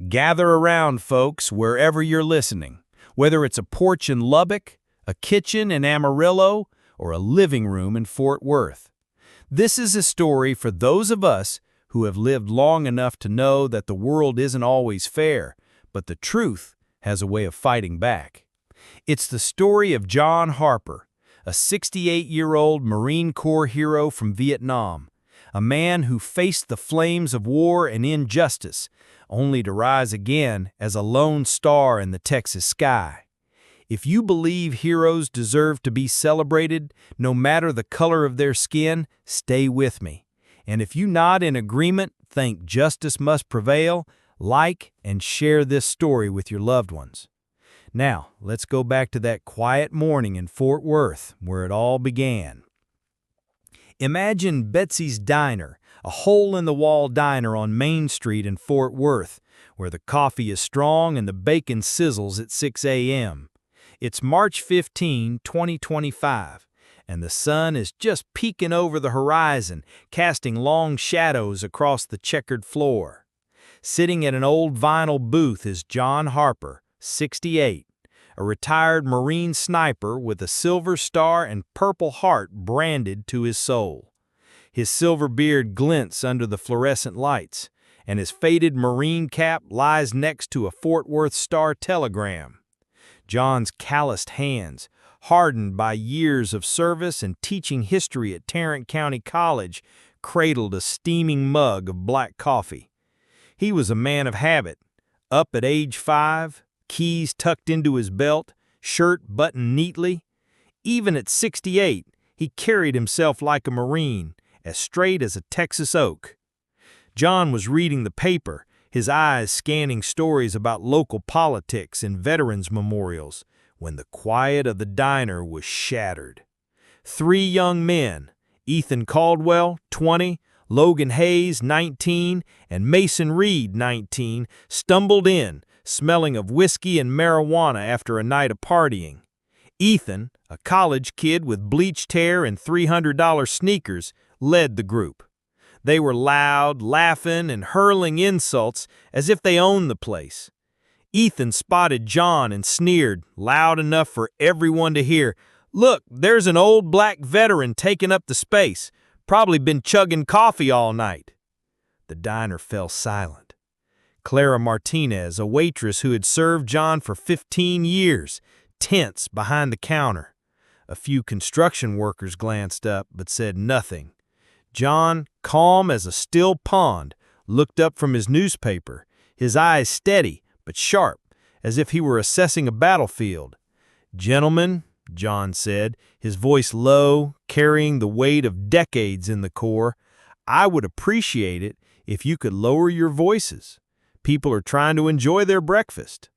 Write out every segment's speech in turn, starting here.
Gather around, folks, wherever you're listening, whether it's a porch in Lubbock, a kitchen in Amarillo, or a living room in Fort Worth. This is a story for those of us who have lived long enough to know that the world isn't always fair, but the truth has a way of fighting back. It's the story of John Harper, a 68-year-old Marine Corps hero from Vietnam, a man who faced the flames of war and injustice, only to rise again as a lone star in the Texas sky. If you believe heroes deserve to be celebrated, no matter the color of their skin, stay with me. And if you nod in agreement, think justice must prevail, like and share this story with your loved ones. Now, let's go back to that quiet morning in Fort Worth, where it all began. Imagine Betsy's Diner, a hole-in-the-wall diner on Main Street in Fort Worth, where the coffee is strong and the bacon sizzles at 6 a.m. It's March 15, 2025, and the sun is just peeking over the horizon, casting long shadows across the checkered floor. Sitting at an old vinyl booth is John Harper, 68, a retired Marine sniper with a silver star and Purple Heart branded to his soul. His silver beard glints under the fluorescent lights, and his faded Marine cap lies next to a Fort Worth Star telegram. John's calloused hands, hardened by years of service and teaching history at Tarrant County College, cradled a steaming mug of black coffee. He was a man of habit. Up at age 5, keys tucked into his belt, shirt buttoned neatly. Even at 68, he carried himself like a Marine, as straight as a Texas oak. John was reading the paper, his eyes scanning stories about local politics and veterans' memorials, when the quiet of the diner was shattered. 3 young men, Ethan Caldwell, 20, Logan Hayes, 19, and Mason Reed, 19, stumbled in, smelling of whiskey and marijuana after a night of partying. Ethan, a college kid with bleached hair and $300 sneakers, led the group. They were loud, laughing, and hurling insults as if they owned the place. Ethan spotted John and sneered, loud enough for everyone to hear, "Look, there's an old black veteran taking up the space. Probably been chugging coffee all night." The diner fell silent. Clara Martinez, a waitress who had served John for 15 years, tense behind the counter. A few construction workers glanced up but said nothing. John, calm as a still pond, looked up from his newspaper, his eyes steady but sharp, as if he were assessing a battlefield. "Gentlemen," John said, his voice low, carrying the weight of decades in the Corps, "I would appreciate it if you could lower your voices. People are trying to enjoy their breakfast."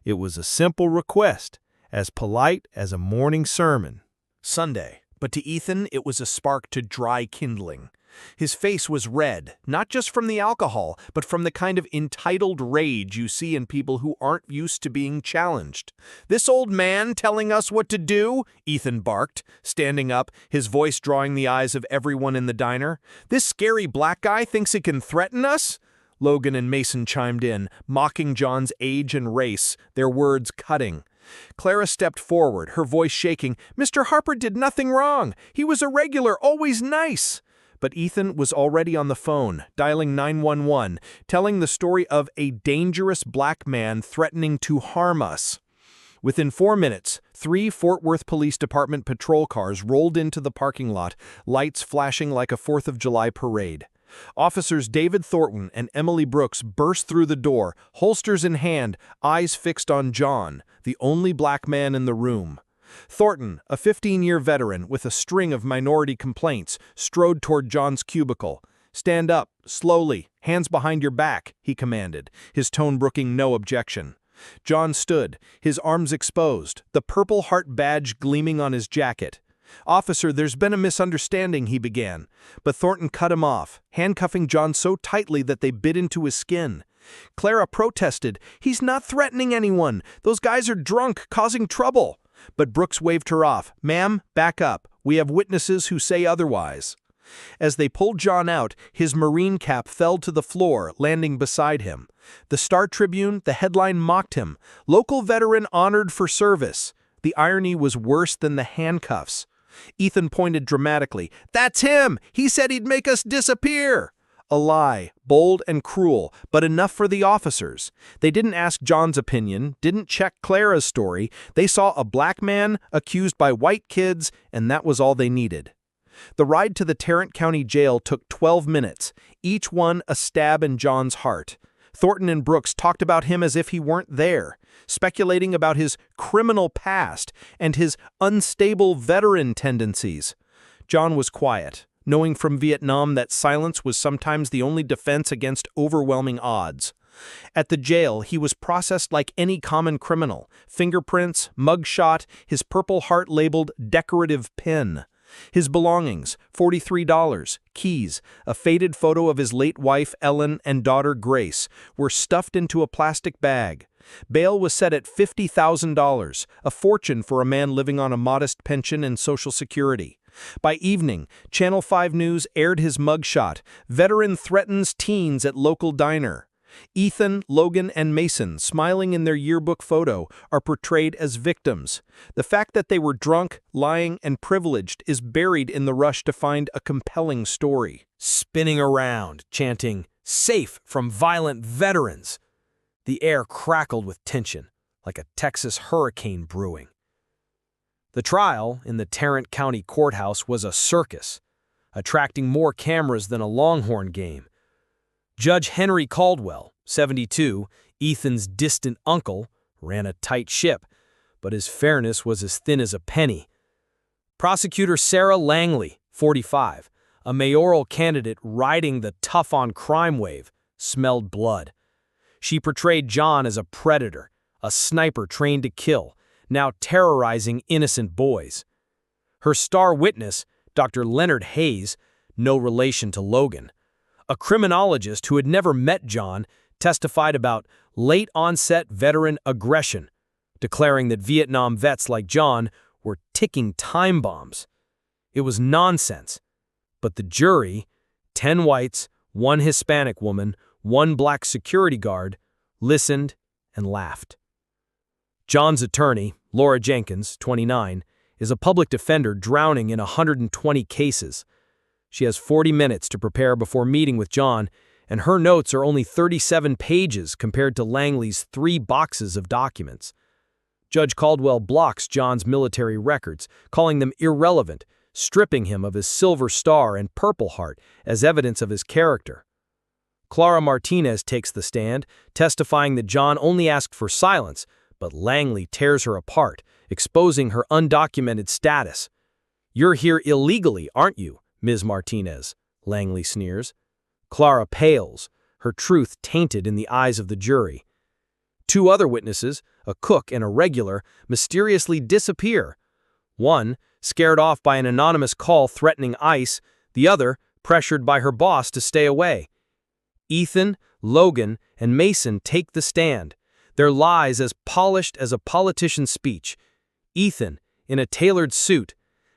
It was a simple request, as polite as a morning sermon. Sunday, but to Ethan it was a spark to dry kindling. His face was red, not just from the alcohol, but from the kind of entitled rage you see in people who aren't used to being challenged. "This old man telling us what to do?" Ethan barked, standing up, his voice drawing the eyes of everyone in the diner. "This scary black guy thinks he can threaten us?" Logan and Mason chimed in, mocking John's age and race, their words cutting. Clara stepped forward, her voice shaking. "Mr. Harper did nothing wrong. He was a regular, always nice." But Ethan was already on the phone, dialing 911, telling the story of a dangerous black man threatening to harm us. Within 4 minutes, 3 Fort Worth Police Department patrol cars rolled into the parking lot, lights flashing like a 4th of July parade. Officers David Thornton and Emily Brooks burst through the door, holsters in hand, eyes fixed on John, the only black man in the room. Thornton, a 15-year veteran with a string of minority complaints, strode toward John's cubicle. "Stand up, slowly, hands behind your back," he commanded, his tone brooking no objection. John stood, his arms exposed, the Purple Heart badge gleaming on his jacket. "Officer, there's been a misunderstanding," he began, but Thornton cut him off, handcuffing John so tightly that they bit into his skin. Clara protested, "He's not threatening anyone. Those guys are drunk, causing trouble." But Brooks waved her off. "Ma'am, back up. We have witnesses who say otherwise." As they pulled John out, his Marine cap fell to the floor, landing beside him. The Star-Tribune, the headline mocked him, "Local veteran honored for service." The irony was worse than the handcuffs. Ethan pointed dramatically. "That's him! He said he'd make us disappear!" A lie, bold and cruel, but enough for the officers. They didn't ask John's opinion, didn't check Clara's story. They saw a black man accused by white kids, and that was all they needed. The ride to the Tarrant County Jail took 12 minutes, each one a stab in John's heart. Thornton and Brooks talked about him as if he weren't there, speculating about his criminal past and his unstable veteran tendencies. John was quiet, knowing from Vietnam that silence was sometimes the only defense against overwhelming odds. At the jail, he was processed like any common criminal. Fingerprints, mugshot, his Purple Heart labeled decorative pin. His belongings, $43, keys, a faded photo of his late wife Ellen and daughter Grace, were stuffed into a plastic bag. Bail was set at $50,000, a fortune for a man living on a modest pension and Social Security. By evening, Channel 5 News aired his mugshot, "Veteran threatens teens at local diner." Ethan, Logan, and Mason, smiling in their yearbook photo, are portrayed as victims. The fact that they were drunk, lying, and privileged is buried in the rush to find a compelling story. Spinning around, chanting, "Safe from violent veterans." The air crackled with tension, like a Texas hurricane brewing. The trial in the Tarrant County Courthouse was a circus, attracting more cameras than a Longhorn game. Judge Henry Caldwell, 72, Ethan's distant uncle, ran a tight ship, but his fairness was as thin as a penny. Prosecutor Sarah Langley, 45, a mayoral candidate riding the tough-on-crime wave, smelled blood. She portrayed John as a predator, a sniper trained to kill, now terrorizing innocent boys. Her star witness, Dr. Leonard Hayes, no relation to Logan, a criminologist who had never met John, testified about late-onset veteran aggression, declaring that Vietnam vets like John were ticking time bombs. It was nonsense, but the jury, 10 whites, 1 Hispanic woman, 1 black security guard, listened and laughed. John's attorney, Laura Jenkins, 29, is a public defender drowning in 120 cases. She has 40 minutes to prepare before meeting with John, and her notes are only 37 pages compared to Langley's 3 boxes of documents. Judge Caldwell blocks John's military records, calling them irrelevant, stripping him of his Silver Star and Purple Heart as evidence of his character. Clara Martinez takes the stand, testifying that John only asked for silence, but Langley tears her apart, exposing her undocumented status. "You're here illegally, aren't you, Ms. Martinez?" Langley sneers. Clara pales, her truth tainted in the eyes of the jury. 2 other witnesses, a cook and a regular, mysteriously disappear. One, scared off by an anonymous call threatening ICE, the other, pressured by her boss to stay away. Ethan, Logan, and Mason take the stand, their lies as polished as a politician's speech. Ethan, in a tailored suit,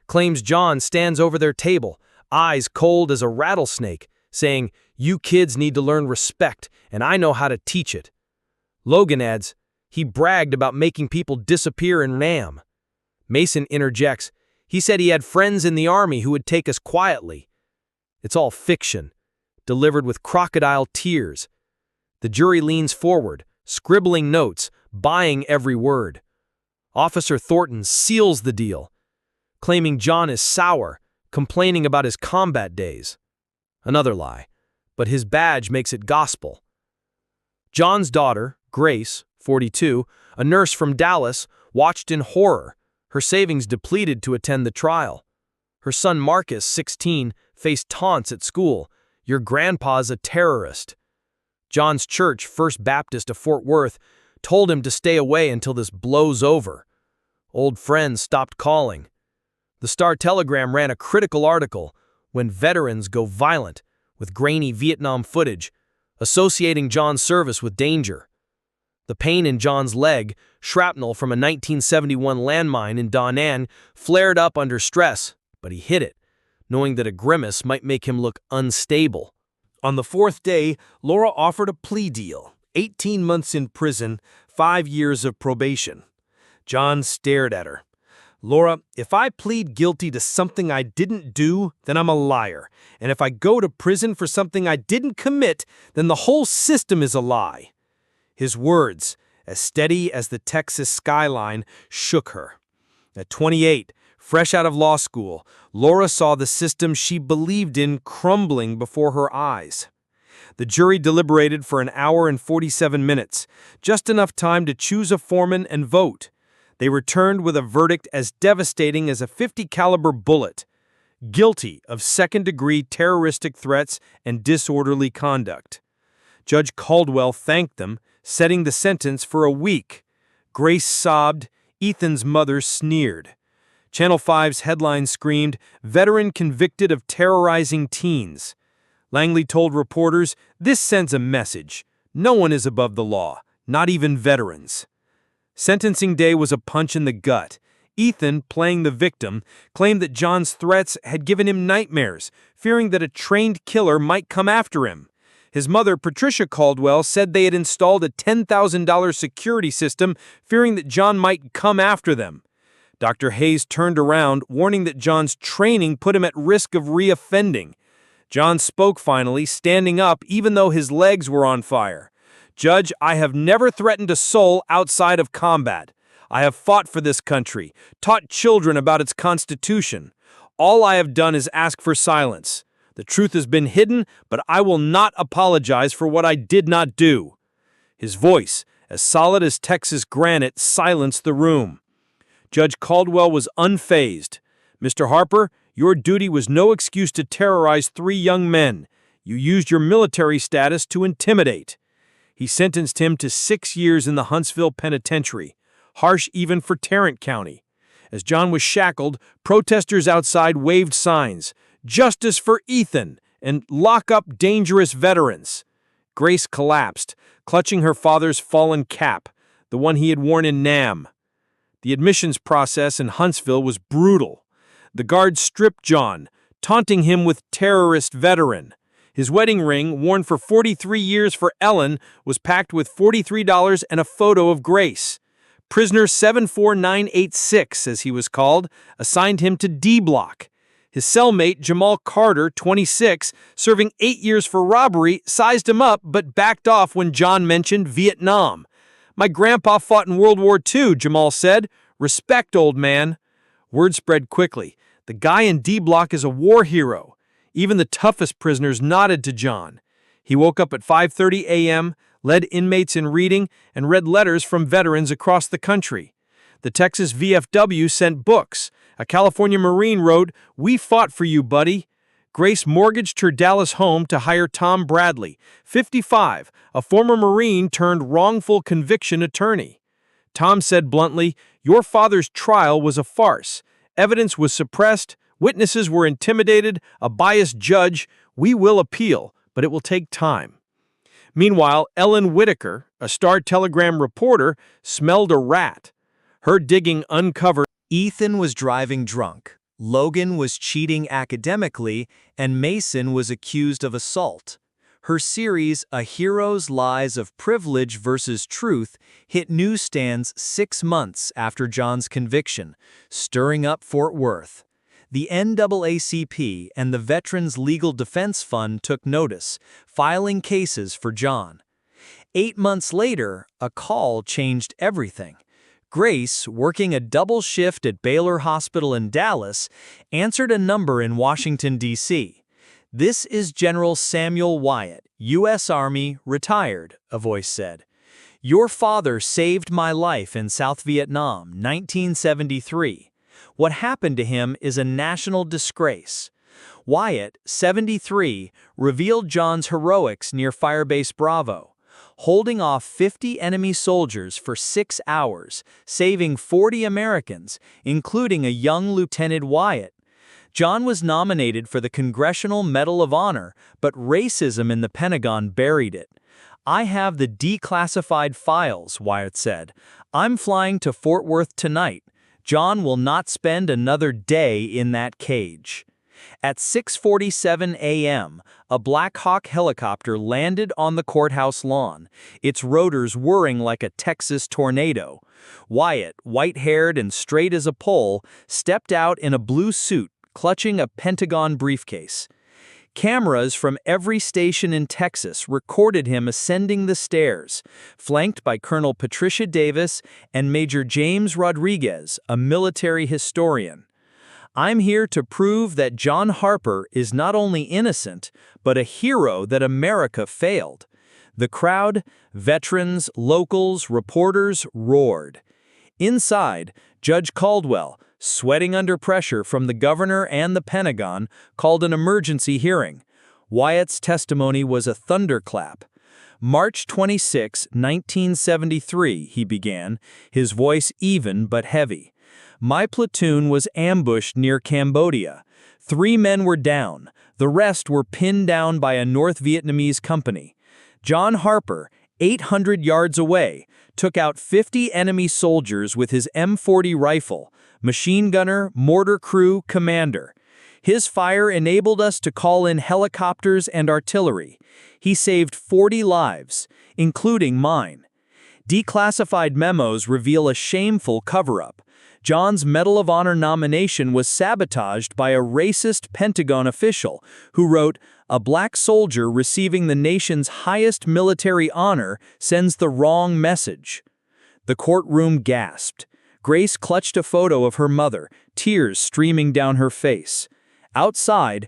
claims John stands over their table, eyes cold as a rattlesnake, saying, "You kids need to learn respect, and I know how to teach it." Logan adds, "He bragged about making people disappear in Nam." Mason interjects, "He said he had friends in the army who would take us quietly." It's all fiction, delivered with crocodile tears. The jury leans forward, scribbling notes, buying every word. Officer Thornton seals the deal, claiming John is sour, complaining about his combat days. Another lie, but his badge makes it gospel. John's daughter, Grace, 42, a nurse from Dallas, watched in horror, her savings depleted to attend the trial. Her son Marcus, 16, faced taunts at school. "Your grandpa's a terrorist." John's church, First Baptist of Fort Worth, told him to stay away until this blows over. Old friends stopped calling. The Star-Telegram ran a critical article, "When Veterans Go Violent," with grainy Vietnam footage, associating John's service with danger. The pain in John's leg, shrapnel from a 1971 landmine in Da Nang, flared up under stress, but he hid it. knowing that a grimace might make him look unstable. On the fourth day, Laura offered a plea deal, 18 months in prison, 5 years of probation. John stared at her. "Laura, if I plead guilty to something I didn't do, then I'm a liar. And if I go to prison for something I didn't commit, then the whole system is a lie." His words, as steady as the Texas skyline, shook her. At 28, fresh out of law school, Laura saw the system she believed in crumbling before her eyes. The jury deliberated for an hour and 47 minutes, just enough time to choose a foreman and vote. They returned with a verdict as devastating as a .50 caliber bullet: guilty of second-degree terroristic threats and disorderly conduct. Judge Caldwell thanked them, setting the sentence for a week. Grace sobbed. Ethan's mother sneered. Channel 5's headline screamed, "Veteran convicted of terrorizing teens." Langley told reporters, "This sends a message. No one is above the law, not even veterans." Sentencing day was a punch in the gut. Ethan, playing the victim, claimed that John's threats had given him nightmares, fearing that a trained killer might come after him. His mother, Patricia Caldwell, said they had installed a $10,000 security system, fearing that John might come after them. Dr. Hayes turned around, warning that John's training put him at risk of reoffending. John spoke finally, standing up even though his legs were on fire. "Judge, I have never threatened a soul outside of combat. I have fought for this country, taught children about its Constitution. All I have done is ask for silence. The truth has been hidden, but I will not apologize for what I did not do." His voice, as solid as Texas granite, silenced the room. Judge Caldwell was unfazed. "Mr. Harper, your duty was no excuse to terrorize 3 young men. You used your military status to intimidate." He sentenced him to 6 years in the Huntsville Penitentiary, harsh even for Tarrant County. As John was shackled, protesters outside waved signs, "Justice for Ethan," and "Lock up dangerous veterans." Grace collapsed, clutching her father's fallen cap, the one he had worn in Nam. The admissions process in Huntsville was brutal. The guards stripped John, taunting him with "terrorist veteran." His wedding ring, worn for 43 years for Ellen, was packed with $43 and a photo of Grace. Prisoner 74986, as he was called, assigned him to D Block. His cellmate, Jamal Carter, 26, serving 8 years for robbery, sized him up but backed off when John mentioned Vietnam. "My grandpa fought in World War II, Jamal said. Respect, old man." Word spread quickly. The guy in D Block is a war hero. Even the toughest prisoners nodded to John. He woke up at 5:30 a.m., led inmates in reading, and read letters from veterans across the country. The Texas VFW sent books. A California Marine wrote, "We fought for you, buddy." Grace mortgaged her Dallas home to hire Tom Bradley, 55, a former Marine turned wrongful conviction attorney. Tom said bluntly, "Your father's trial was a farce. Evidence was suppressed. Witnesses were intimidated, a biased judge. We will appeal, but it will take time." Meanwhile, Ellen Whitaker, a Star-Telegram reporter, smelled a rat. Her digging uncovered Ethan was driving drunk, Logan was cheating academically, and Mason was accused of assault. Her series, A Hero's Lies of Privilege versus Truth, hit newsstands 6 months after John's conviction, stirring up Fort Worth. The NAACP and the Veterans Legal Defense Fund took notice, filing cases for John. 8 months later, a call changed everything. Grace, working a double shift at Baylor Hospital in Dallas, answered a number in Washington, D.C. "This is General Samuel Wyatt, U.S. Army, retired," a voice said. "Your father saved my life in South Vietnam, 1973. What happened to him is a national disgrace." Wyatt, 73, revealed John's heroics near Firebase Bravo, holding off 50 enemy soldiers for 6 hours, saving 40 Americans, including a young Lieutenant Wyatt. John was nominated for the Congressional Medal of Honor, but racism in the Pentagon buried it. "I have the declassified files," Wyatt said. "I'm flying to Fort Worth tonight. John will not spend another day in that cage." At 6:47 a.m., a Black Hawk helicopter landed on the courthouse lawn, its rotors whirring like a Texas tornado. Wyatt, white-haired and straight as a pole, stepped out in a blue suit, clutching a Pentagon briefcase. Cameras from every station in Texas recorded him ascending the stairs, flanked by Colonel Patricia Davis and Major James Rodriguez, a military historian. "I'm here to prove that John Harper is not only innocent, but a hero that America failed." The crowd, veterans, locals, reporters, roared. Inside, Judge Caldwell, sweating under pressure from the governor and the Pentagon, called an emergency hearing. Wyatt's testimony was a thunderclap. "March 26, 1973, he began, his voice even but heavy. "My platoon was ambushed near Cambodia. 3 men were down. The rest were pinned down by a North Vietnamese company. John Harper, 800 yards away, took out 50 enemy soldiers with his M40 rifle, machine gunner, mortar crew, commander. His fire enabled us to call in helicopters and artillery. He saved 40 lives, including mine." Declassified memos reveal a shameful cover-up. John's Medal of Honor nomination was sabotaged by a racist Pentagon official who wrote, "A black soldier receiving the nation's highest military honor sends the wrong message." The courtroom gasped. Grace clutched a photo of her mother, tears streaming down her face. Outside,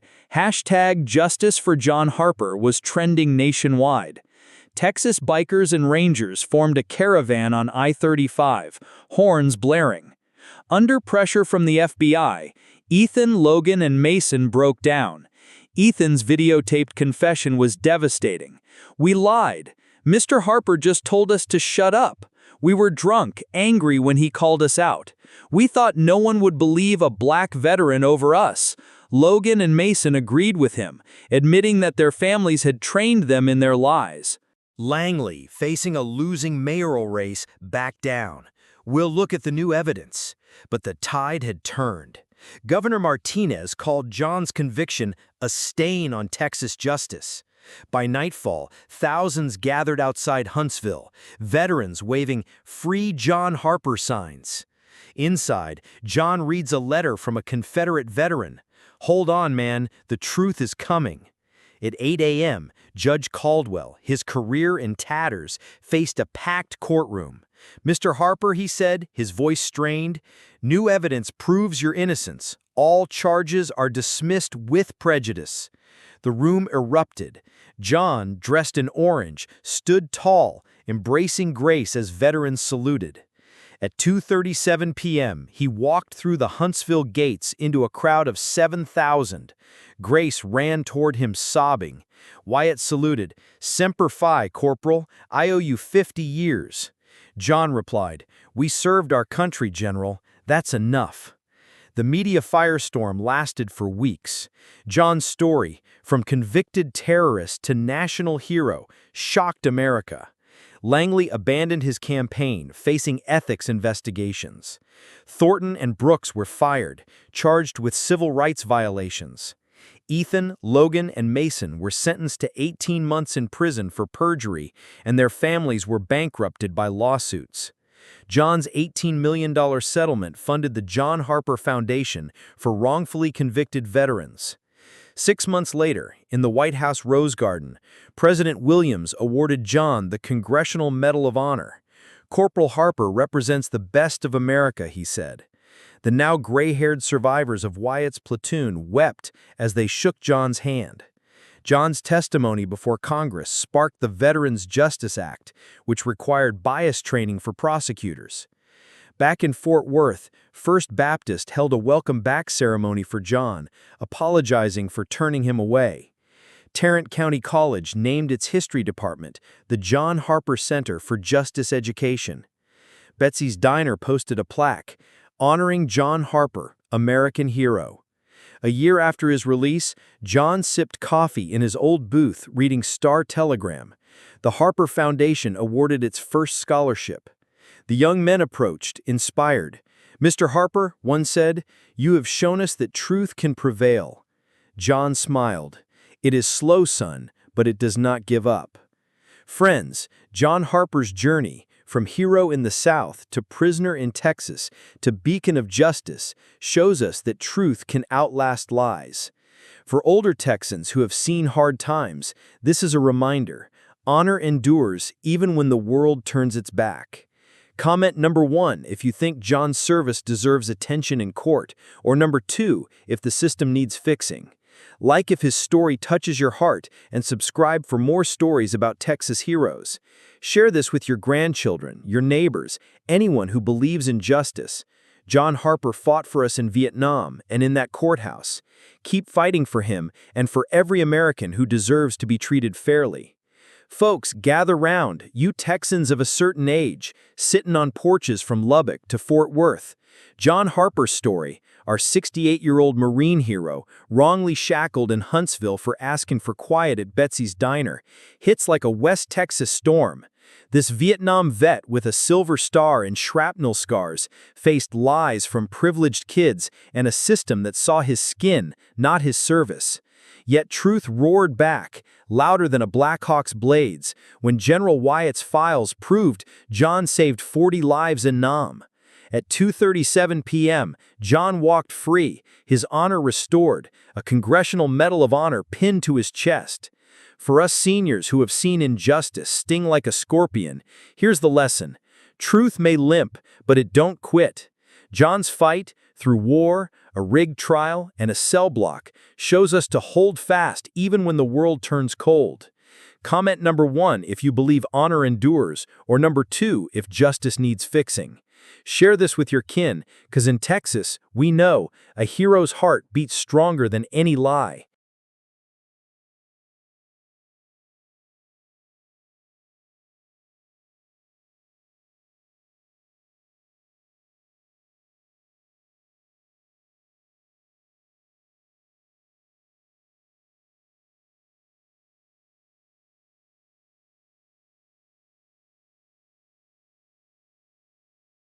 #Justice for John Harper was trending nationwide. Texas bikers and rangers formed a caravan on I-35, horns blaring. Under pressure from the FBI, Ethan, Logan, and Mason broke down. Ethan's videotaped confession was devastating. "We lied. Mr. Harper just told us to shut up. We were drunk, angry when he called us out. We thought no one would believe a black veteran over us." Logan and Mason agreed with him, admitting that their families had trained them in their lies. Langley, facing a losing mayoral race, backed down. "We'll look at the new evidence." But the tide had turned. Governor Martinez called John's conviction a stain on Texas justice. By nightfall, thousands gathered outside Huntsville, veterans waving "Free John Harper" signs. Inside, John reads a letter from a Confederate veteran. "Hold on, man, the truth is coming." At 8 a.m., Judge Caldwell, his career in tatters, faced a packed courtroom. "Mr. Harper," he said, his voice strained, "new evidence proves your innocence. All charges are dismissed with prejudice." The room erupted. John, dressed in orange, stood tall, embracing Grace as veterans saluted. At 2:37 p.m., he walked through the Huntsville gates into a crowd of 7,000. Grace ran toward him sobbing. Wyatt saluted. "Semper Fi, Corporal. I owe you 50 years. John replied, "We served our country, General. That's enough." The media firestorm lasted for weeks. John's story, from convicted terrorist to national hero, shocked America. Langley abandoned his campaign, facing ethics investigations. Thornton and Brooks were fired, charged with civil rights violations. Ethan, Logan, and Mason were sentenced to 18 months in prison for perjury, and their families were bankrupted by lawsuits. John's $18 million settlement funded the John Harper Foundation for wrongfully convicted veterans. 6 months later, in the White House Rose Garden, President Williams awarded John the Congressional Medal of Honor. "Corporal Harper represents the best of America," he said. The now gray-haired survivors of Wyatt's platoon wept as they shook John's hand. John's testimony before Congress sparked the Veterans Justice Act, which required bias training for prosecutors. Back in Fort Worth, First Baptist held a welcome-back ceremony for John, apologizing for turning him away. Tarrant County College named its history department the John Harper Center for Justice Education. Betsy's Diner posted a plaque, honoring John Harper, American hero. A year after his release, John sipped coffee in his old booth reading Star-Telegram. The Harper Foundation awarded its first scholarship. The young men approached, inspired. "Mr. Harper," one said, "you have shown us that truth can prevail." John smiled. It is slow, son, but it does not give up. Friends, John Harper's journey, from hero in the South to prisoner in Texas to beacon of justice, shows us that truth can outlast lies. For older Texans who have seen hard times, this is a reminder. Honor endures even when the world turns its back. Comment number 1 if you think John's service deserves attention in court, or number 2 if the system needs fixing. Like if his story touches your heart, and subscribe for more stories about Texas heroes. Share this with your grandchildren, your neighbors, anyone who believes in justice. John Harper fought for us in Vietnam and in that courthouse. Keep fighting for him and for every American who deserves to be treated fairly. Folks, gather round, you Texans of a certain age, sitting on porches from Lubbock to Fort Worth. John Harper's story, our 68-year-old Marine hero, wrongly shackled in Huntsville for asking for quiet at Betsy's Diner, hits like a West Texas storm. This Vietnam vet with a Silver Star and shrapnel scars faced lies from privileged kids and a system that saw his skin, not his service. Yet truth roared back, louder than a Blackhawk's blades, when General Wyatt's files proved John saved 40 lives in Nam. At 2:37 p.m., John walked free, his honor restored, a Congressional Medal of Honor pinned to his chest. For us seniors who have seen injustice sting like a scorpion, here's the lesson. Truth may limp, but it don't quit. John's fight, through war, a rigged trial, and a cell block, shows us to hold fast even when the world turns cold. Comment number 1 if you believe honor endures, or number 2 if justice needs fixing. Share this with your kin, because in Texas, we know a hero's heart beats stronger than any lie.